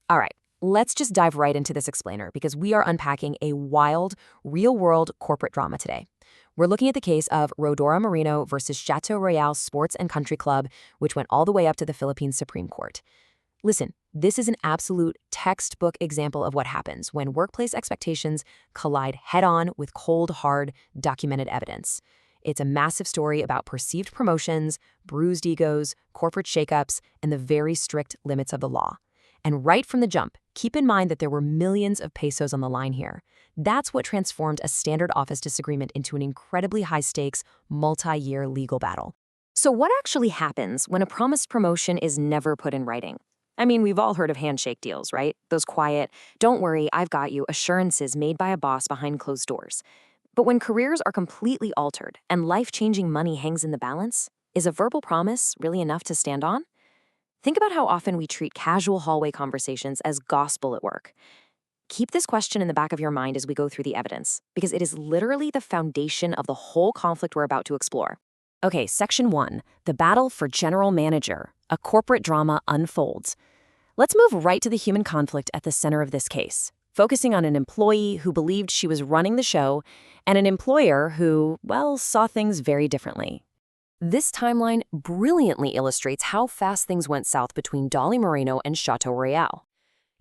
All right, let's just dive right into this explainer because we are unpacking a wild, real-world corporate drama today. We're looking at the case of Rodora Moreno versus Chateau Royale Sports and Country Club, which went all the way up to the Philippines Supreme Court. Listen, this is an absolute textbook example of what happens when workplace expectations collide head-on with cold, hard, documented evidence. It's a massive story about perceived promotions, bruised egos, corporate shakeups, and the very strict limits of the law. And right from the jump, keep in mind that there were millions of pesos on the line here. That's what transformed a standard office disagreement into an incredibly high-stakes, multi-year legal battle. So what actually happens when a promised promotion is never put in writing? I mean, we've all heard of handshake deals, right? Those quiet, don't worry, I've got you assurances made by a boss behind closed doors. But when careers are completely altered and life-changing money hangs in the balance, is a verbal promise really enough to stand on? Think about how often we treat casual hallway conversations as gospel at work. Keep this question in the back of your mind as we go through the evidence, because it is literally the foundation of the whole conflict we're about to explore. Okay, Section 1, the battle for general manager, a corporate drama unfolds. Let's move right to the human conflict at the center of this case, focusing on an employee who believed she was running the show and an employer who, well, saw things very differently. This timeline brilliantly illustrates how fast things went south between Dolly Moreno and Chateau Royale.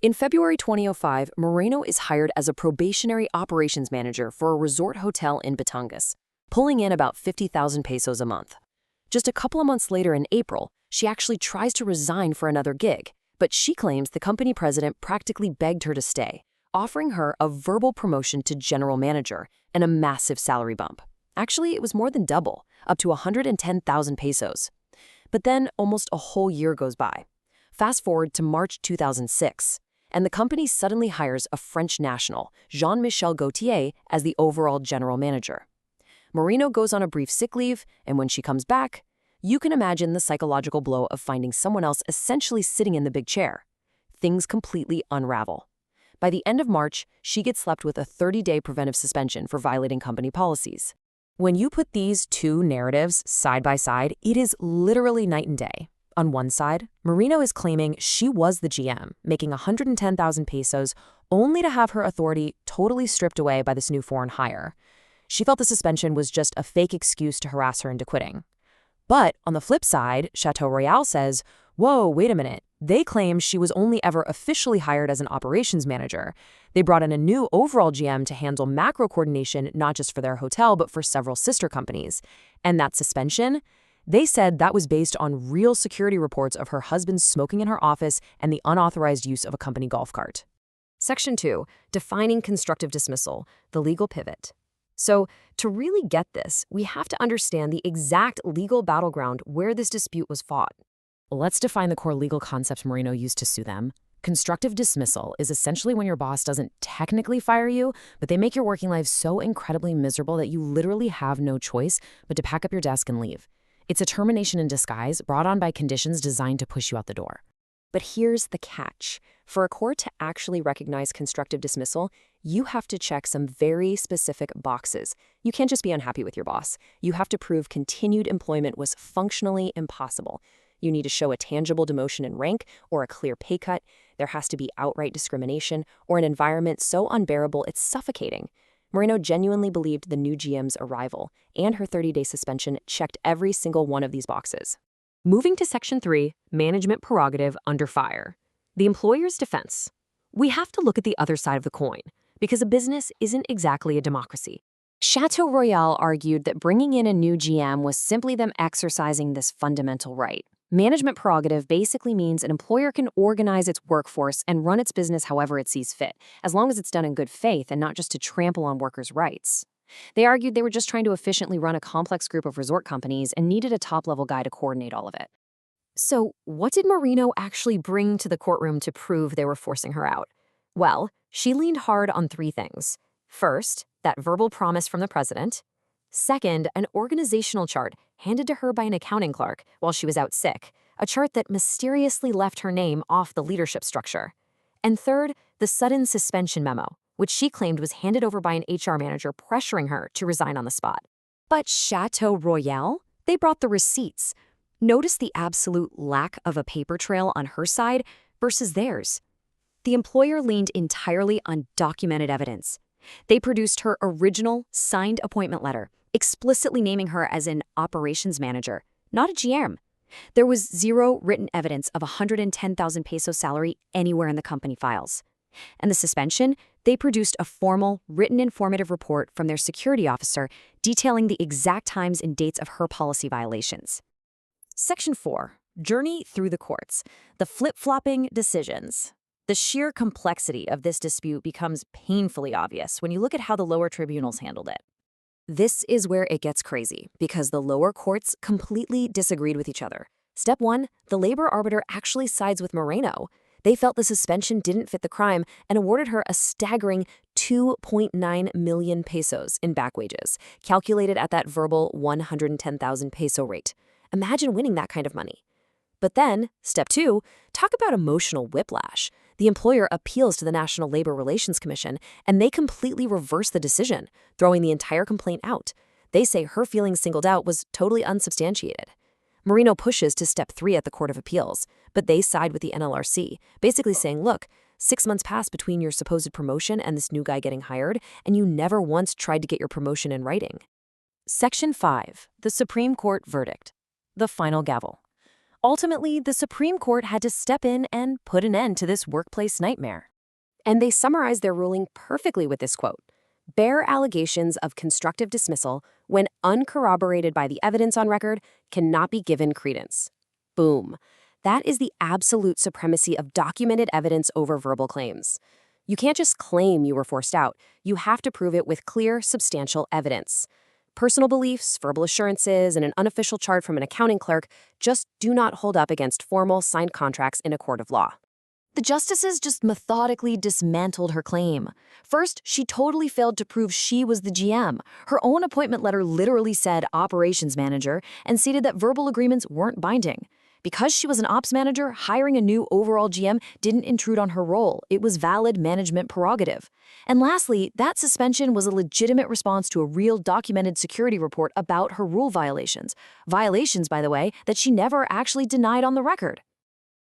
In February 2005, Moreno is hired as a probationary operations manager for a resort hotel in Batangas, pulling in about 50,000 pesos a month. Just a couple of months later in April, she actually tries to resign for another gig, but she claims the company president practically begged her to stay, offering her a verbal promotion to general manager and a massive salary bump. Actually, it was more than double, up to 110,000 pesos. But then almost a whole year goes by. Fast forward to March 2006, and the company suddenly hires a French national, Jean-Michel Gaultier, as the overall general manager. Moreno goes on a brief sick leave, and when she comes back, you can imagine the psychological blow of finding someone else essentially sitting in the big chair. Things completely unravel. By the end of March, she gets slapped with a 30-day preventive suspension for violating company policies. When you put these two narratives side by side, it is literally night and day. On one side, Moreno is claiming she was the GM, making 110,000 pesos, only to have her authority totally stripped away by this new foreign hire. She felt the suspension was just a fake excuse to harass her into quitting. But on the flip side, Chateau Royale says, whoa, wait a minute. They claim she was only ever officially hired as an operations manager. They brought in a new overall GM to handle macro coordination, not just for their hotel, but for several sister companies. And that suspension? They said that was based on real security reports of her husband smoking in her office and the unauthorized use of a company golf cart. Section 2, defining constructive dismissal, the legal pivot. So, to really get this, we have to understand the exact legal battleground where this dispute was fought. Let's define the core legal concepts Moreno used to sue them. Constructive dismissal is essentially when your boss doesn't technically fire you, but they make your working life so incredibly miserable that you literally have no choice but to pack up your desk and leave. It's a termination in disguise brought on by conditions designed to push you out the door. But here's the catch. For a court to actually recognize constructive dismissal, you have to check some very specific boxes. You can't just be unhappy with your boss. You have to prove continued employment was functionally impossible. You need to show a tangible demotion in rank or a clear pay cut. There has to be outright discrimination or an environment so unbearable it's suffocating. Moreno genuinely believed the new GM's arrival and her 30-day suspension checked every single one of these boxes. Moving to Section 3, management prerogative under fire. The employer's defense. We have to look at the other side of the coin, because a business isn't exactly a democracy. Chateau Royale argued that bringing in a new GM was simply them exercising this fundamental right. Management prerogative basically means an employer can organize its workforce and run its business however it sees fit, as long as it's done in good faith and not just to trample on workers' rights. They argued they were just trying to efficiently run a complex group of resort companies and needed a top-level guy to coordinate all of it. So, what did Moreno actually bring to the courtroom to prove they were forcing her out? Well, she leaned hard on three things. First, that verbal promise from the president. Second, an organizational chart handed to her by an accounting clerk while she was out sick, a chart that mysteriously left her name off the leadership structure. And third, the sudden suspension memo, which she claimed was handed over by an HR manager pressuring her to resign on the spot. But Chateau Royale? They brought the receipts. Notice the absolute lack of a paper trail on her side versus theirs. the employer leaned entirely on documented evidence. They produced her original signed appointment letter, explicitly naming her as an operations manager, not a GM. There was zero written evidence of 110,000 peso salary anywhere in the company files. And the suspension? They produced a formal, written informative report from their security officer detailing the exact times and dates of her policy violations. Section 4. Journey through the courts. The flip-flopping decisions. The sheer complexity of this dispute becomes painfully obvious when you look at how the lower tribunals handled it. This is where it gets crazy, because the lower courts completely disagreed with each other. Step 1, the labor arbiter actually sides with Moreno. They felt the suspension didn't fit the crime and awarded her a staggering 2.9 million pesos in back wages, calculated at that verbal 110,000 peso rate. Imagine winning that kind of money. But then, step 2, talk about emotional whiplash. The employer appeals to the National Labor Relations Commission, and they completely reverse the decision, throwing the entire complaint out. They say her feeling singled out was totally unsubstantiated. Moreno pushes to step 3 at the Court of Appeals, but they side with the NLRC, basically saying, look, 6 months passed between your supposed promotion and this new guy getting hired, and you never once tried to get your promotion in writing. Section 5. The Supreme Court verdict. The final gavel. Ultimately, the Supreme Court had to step in and put an end to this workplace nightmare. And they summarized their ruling perfectly with this quote: bare allegations of constructive dismissal, when uncorroborated by the evidence on record, cannot be given credence. Boom. That is the absolute supremacy of documented evidence over verbal claims. You can't just claim you were forced out. You have to prove it with clear, substantial evidence. Personal beliefs, verbal assurances, and an unofficial chart from an accounting clerk just do not hold up against formal, signed contracts in a court of law. The justices just methodically dismantled her claim. First, she totally failed to prove she was the GM. Her own appointment letter literally said operations manager and stated that verbal agreements weren't binding. Because she was an ops manager, hiring a new overall GM didn't intrude on her role. It was valid management prerogative. And lastly, that suspension was a legitimate response to a real documented security report about her rule violations. Violations, by the way, that she never actually denied on the record.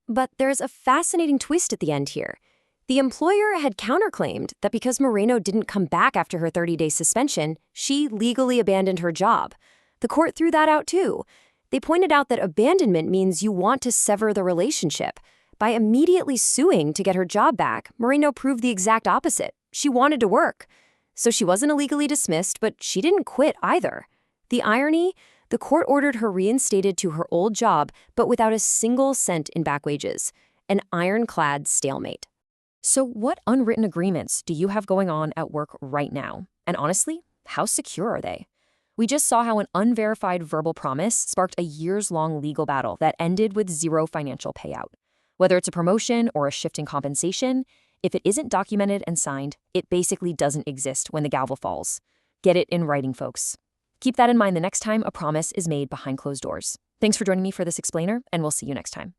But there's a fascinating twist at the end here. The employer had counterclaimed that because Moreno didn't come back after her 30-day suspension, she legally abandoned her job. The court threw that out too. They pointed out that abandonment means you want to sever the relationship. By immediately suing to get her job back, Moreno proved the exact opposite. She wanted to work. So she wasn't illegally dismissed, but she didn't quit either. The irony? The court ordered her reinstated to her old job, but without a single cent in back wages. An ironclad stalemate. So what unwritten agreements do you have going on at work right now? And honestly, how secure are they? We just saw how an unverified verbal promise sparked a years-long legal battle that ended with zero financial payout. Whether it's a promotion or a shift in compensation, if it isn't documented and signed, it basically doesn't exist when the gavel falls. Get it in writing, folks. Keep that in mind the next time a promise is made behind closed doors. Thanks for joining me for this explainer, and we'll see you next time.